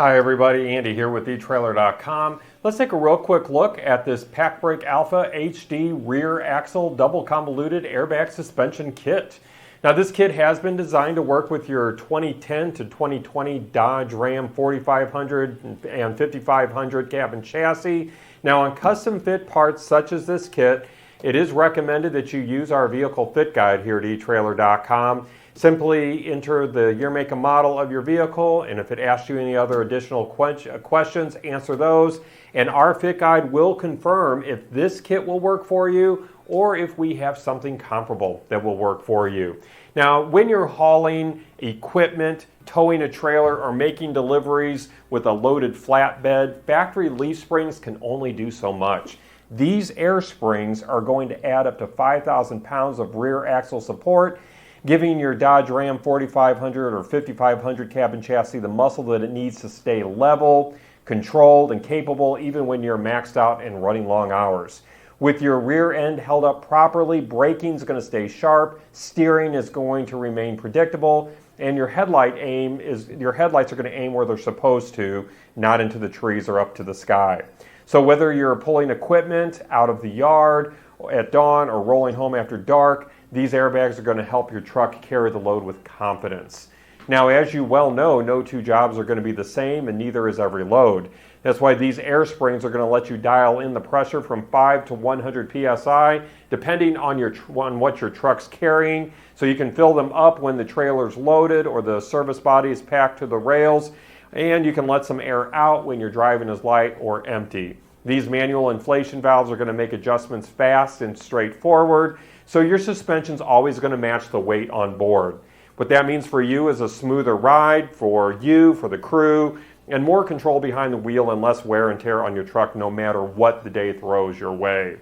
Hi everybody, Andy here with eTrailer.com. Let's take a real quick look at this Pacbrake Alpha HD rear axle double convoluted airbag suspension kit. Now this kit has been designed to work with your 2010 to 2020 Dodge Ram 4500 and 5500 cab and chassis. Now on custom fit parts such as this kit, it is recommended that you use our vehicle fit guide here at eTrailer.com. Simply enter the year, make, and model of your vehicle, and if it asks you any other additional questions, answer those. And our fit guide will confirm if this kit will work for you or if we have something comparable that will work for you. Now, when you're hauling equipment, towing a trailer, or making deliveries with a loaded flatbed, factory leaf springs can only do so much. These air springs are going to add up to 5,000 pounds of rear axle support, giving your Dodge Ram 4500 or 5500 cab and chassis the muscle that it needs to stay level, controlled, and capable even when you're maxed out and running long hours. With your rear end held up properly, braking is going to stay sharp, steering is going to remain predictable, and your headlights are going to aim where they're supposed to, not into the trees or up to the sky. So whether you're pulling equipment out of the yard at dawn or rolling home after dark, these airbags are going to help your truck carry the load with confidence. Now, as you well know, no two jobs are going to be the same, and neither is every load. That's why these air springs are going to let you dial in the pressure from 5 to 100 psi, depending on what your truck's carrying. So you can fill them up when the trailer's loaded or the service body is packed to the rails, and you can let some air out when your driving is light or empty. These manual inflation valves are going to make adjustments fast and straightforward, so your suspension's always going to match the weight on board. What that means for you is a smoother ride for you, for the crew, and more control behind the wheel and less wear and tear on your truck no matter what the day throws your way.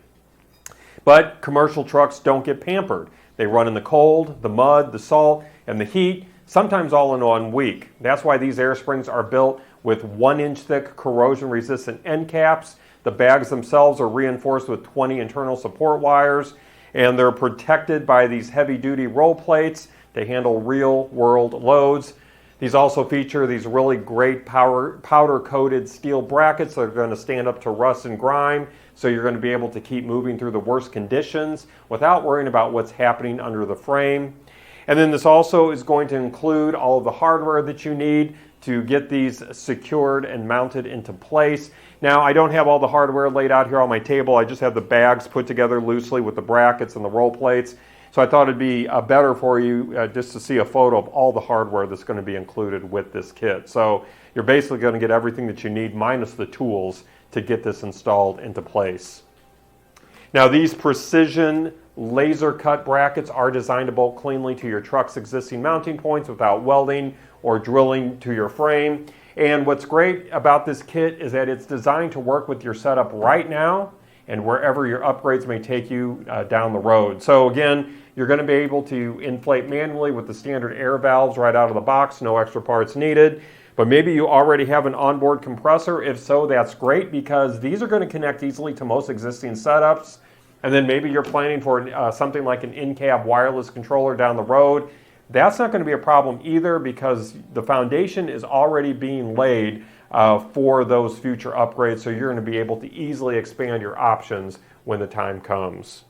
But commercial trucks don't get pampered. They run in the cold, the mud, the salt, and the heat, sometimes all in 1 week. That's why these air springs are built with 1-inch thick corrosion-resistant end caps. The bags themselves are reinforced with 20 internal support wires, and they're protected by these heavy-duty roll plates to handle real-world loads. These also feature these really great powder-coated steel brackets that are going to stand up to rust and grime, so you're going to be able to keep moving through the worst conditions without worrying about what's happening under the frame. And then this also is going to include all of the hardware that you need to get these secured and mounted into place. Now, I don't have all the hardware laid out here on my table. I just have the bags put together loosely with the brackets and the roll plates. So I thought it'd be better for you just to see a photo of all the hardware that's going to be included with this kit. So you're basically going to get everything that you need minus the tools to get this installed into place. Now, these precision laser cut brackets are designed to bolt cleanly to your truck's existing mounting points without welding or drilling to your frame. And what's great about this kit is that it's designed to work with your setup right now and wherever your upgrades may take you down the road. So again, you're going to be able to inflate manually with the standard air valves right out of the box, no extra parts needed. But maybe you already have an onboard compressor. If so, that's great because these are going to connect easily to most existing setups. And then maybe you're planning for something like an in-cab wireless controller down the road. That's not going to be a problem either because the foundation is already being laid for those future upgrades, so you're going to be able to easily expand your options when the time comes.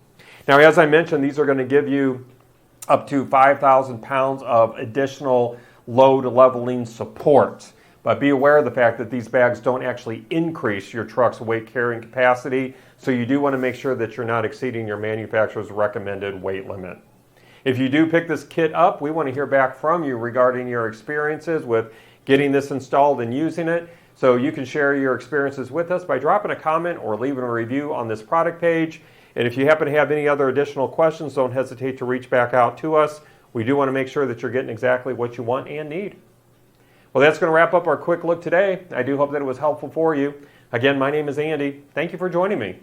Now, as I mentioned, these are going to give you up to 5,000 pounds of additional load leveling support. But be aware of the fact that these bags don't actually increase your truck's weight carrying capacity, so you do want to make sure that you're not exceeding your manufacturer's recommended weight limit. If you do pick this kit up, we want to hear back from you regarding your experiences with getting this installed and using it. So you can share your experiences with us by dropping a comment or leaving a review on this product page. And if you happen to have any other additional questions, don't hesitate to reach back out to us. We do want to make sure that you're getting exactly what you want and need. Well, that's going to wrap up our quick look today. I do hope that it was helpful for you. Again, my name is Andy. Thank you for joining me.